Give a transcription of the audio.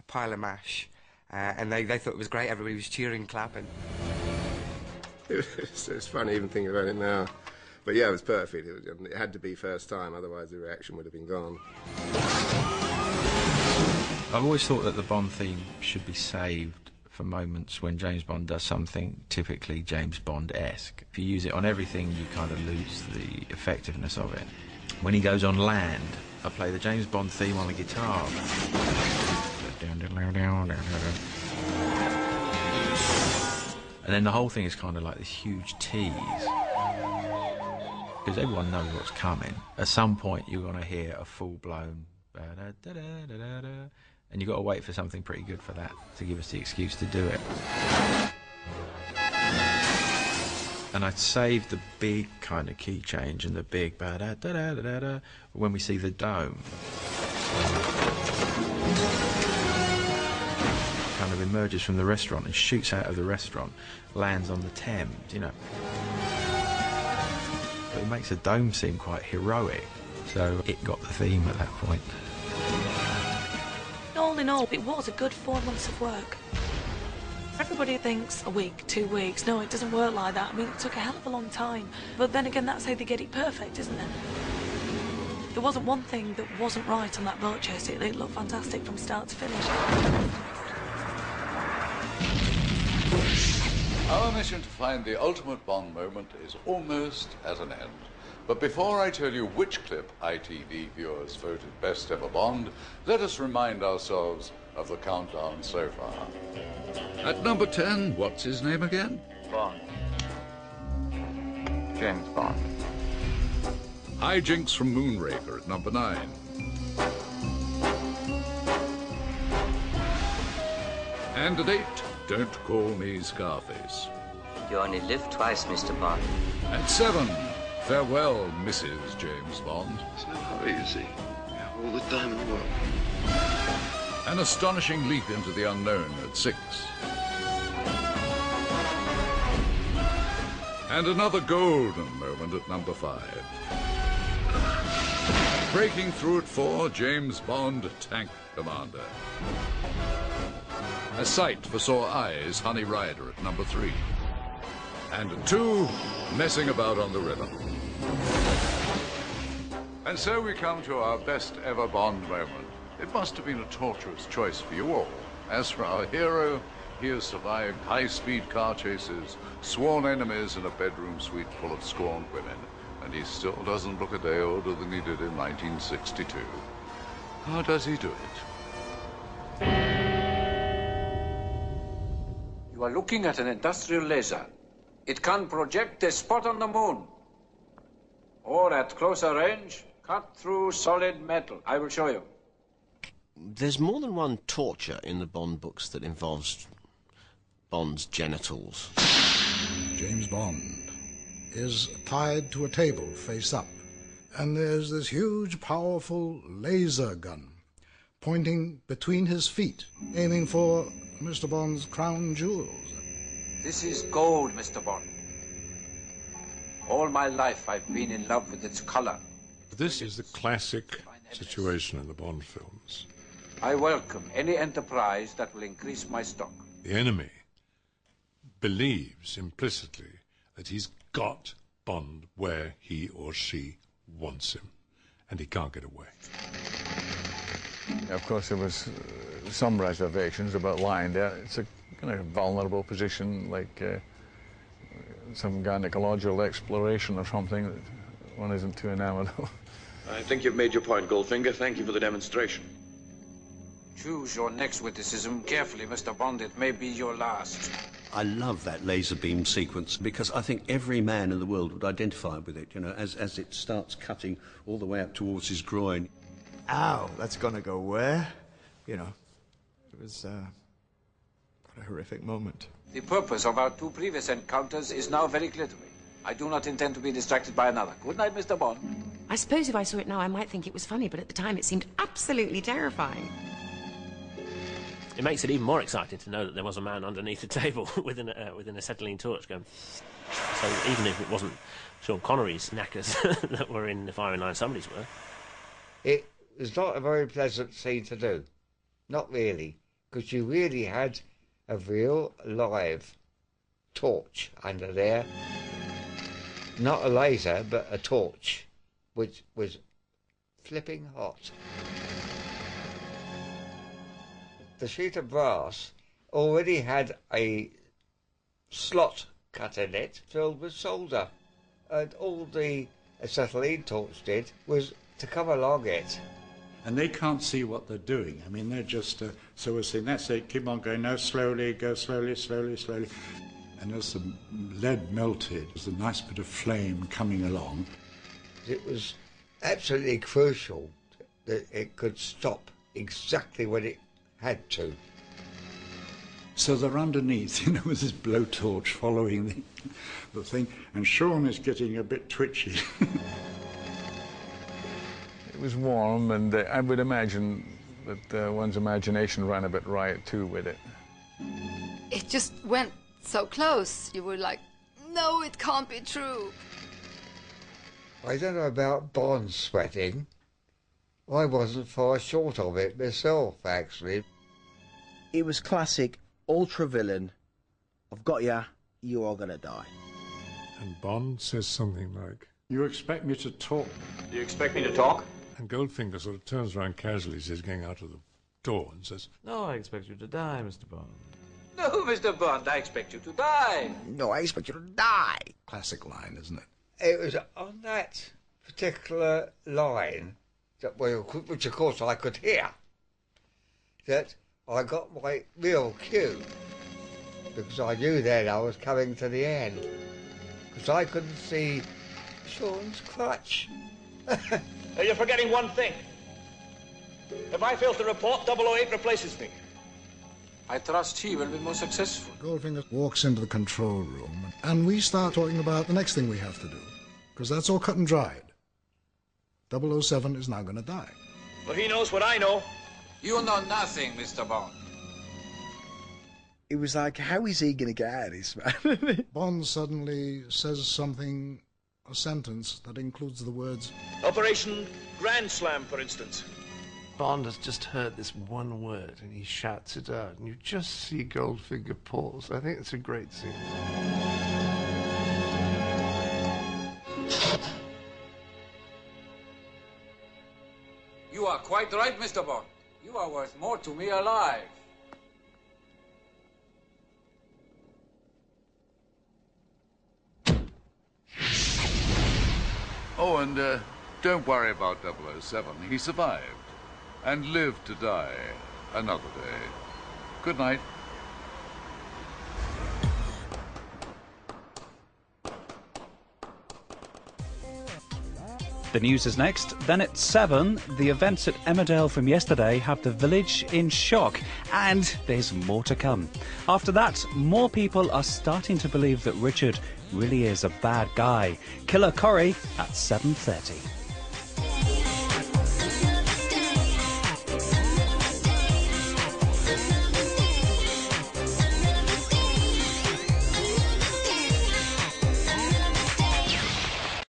pile of mash, and they thought it was great. Everybody was cheering, clapping. It's funny even thinking about it now. But yeah, it was perfect. It had to be first time, otherwise the reaction would have been gone. I've always thought that the Bond theme should be saved for moments when James Bond does something typically James Bond-esque. If you use it on everything, you kind of lose the effectiveness of it. When he goes on land, I play the James Bond theme on the guitar. And then the whole thing is kind of like this huge tease. Because everyone knows what's coming. At some point, you're going to hear a full-blown... And you've got to wait for something pretty good for that to give us the excuse to do it. And I'd save the big kind of key change and the big when we see the dome. Kind of emerges from the restaurant and shoots out of the restaurant, lands on the Thames, you know. But it makes the dome seem quite heroic, so it got the theme at that point. All in all, it was a good 4 months of work. Everybody thinks a week, 2 weeks. No, it doesn't work like that. I mean, it took a hell of a long time. But then again, that's how they get it perfect, isn't it? There wasn't one thing that wasn't right on that boat chase. It looked fantastic from start to finish. Our mission to find the ultimate Bond moment is almost at an end. But before I tell you which clip ITV viewers voted best ever Bond, let us remind ourselves of the countdown so far. At number 10, what's his name again? Bond. James Bond. Hijinks from Moonraker at number 9. And at 8, Don't Call Me Scarface. You only live twice, Mr. Bond. At 7, Farewell, Mrs. James Bond. There's no hurry, you see. We have all the time in the world. An astonishing leap into the unknown at 6. And another golden moment at number 5. Breaking through at 4, James Bond, Tank Commander. A sight for sore eyes, Honey Rider at number 3. And at 2, Messing About on the River. And so we come to our best ever Bond moment. It must have been a torturous choice for you all. As for our hero, he has survived high-speed car chases, sworn enemies, and a bedroom suite full of scorned women. And he still doesn't look a day older than he did in 1962. How does he do it? You are looking at an industrial laser. It can project a spot on the moon. Or at closer range, cut through solid metal. I will show you. There's more than one torture in the Bond books that involves Bond's genitals. James Bond is tied to a table face up, and there's this huge, powerful laser gun pointing between his feet, aiming for Mr. Bond's crown jewels. This is gold, Mr. Bond. All my life I've been in love with its color. This is the classic situation in the Bond films. I welcome any enterprise that will increase my stock. The enemy believes implicitly that he's got Bond where he or she wants him, and he can't get away. Of course, there was some reservations about lying there. It's a kind of vulnerable position, like some gynecological exploration or something that one isn't too enamored of. I think you've made your point, Goldfinger. Thank you for the demonstration. Choose your next witticism carefully, Mr. Bond. It may be your last. I love that laser beam sequence because I think every man in the world would identify with it, you know, as it starts cutting all the way up towards his groin. Ow, that's gonna go where? You know, it was quite a horrific moment. The purpose of our 2 previous encounters is now very clear to me. I do not intend to be distracted by another. Good night, Mr. Bond. I suppose if I saw it now, I might think it was funny, but at the time it seemed absolutely terrifying. It makes it even more exciting to know that there was a man underneath the table with an acetylene torch going. So even if it wasn't Sean Connery's knackers that were in the firing line, somebody's were. It was not a very pleasant scene to do. Not really. because you really had a real live torch under there. Not a laser, but a torch, which was flipping hot. The sheet of brass already had a slot cut in it filled with solder, and all the acetylene torch did was to come along it. And they can't see what they're doing. I mean, they're just, so we're saying, that's it, keep on going, now slowly, go slowly, slowly, slowly. And as the lead melted, there's a nice bit of flame coming along. It was absolutely crucial that it could stop exactly when it had to. So they're underneath, you know, with this blowtorch following the thing, and Sean is getting a bit twitchy. It was warm, and I would imagine that one's imagination ran a bit riot too with it. It just went so close. You were like, no, it can't be true. I don't know about Bond sweating. I wasn't far short of it myself, actually. It was classic ultra-villain. I've got ya, you're all gonna die. And Bond says something like, "You expect me to talk?" Do you expect me to talk? And Goldfinger sort of turns around casually as he's going out of the door and says, "No, I expect you to die, Mr. Bond." No, Mr. Bond, I expect you to die. No, I expect you to die. Classic line, isn't it? It was on that particular line, which of course I could hear, that I got my real cue, because I knew then I was coming to the end, because I couldn't see Sean's crutch. You're forgetting one thing. If I fail to report, 008 replaces me. I trust he will be more successful. Goldfinger walks into the control room, and we start talking about the next thing we have to do, because that's all cut and dried. 007 is now going to die. Well, he knows what I know. You know nothing, Mr. Bond. It was like, how is he going to get out of this, man? Bond suddenly says something, a sentence that includes the words, Operation Grand Slam, for instance. Bond has just heard this one word and he shouts it out, and you just see Goldfinger pause. I think it's a great scene. You are quite right, Mr. Bond. You are worth more to me alive. Oh, and don't worry about 007. He survived and lived to die another day. Good night. The news is next. Then at 7, the events at Emmerdale from yesterday have the village in shock, and there's more to come. After that, more people are starting to believe that Richard really is a bad guy. Killer Corrie at 7:30.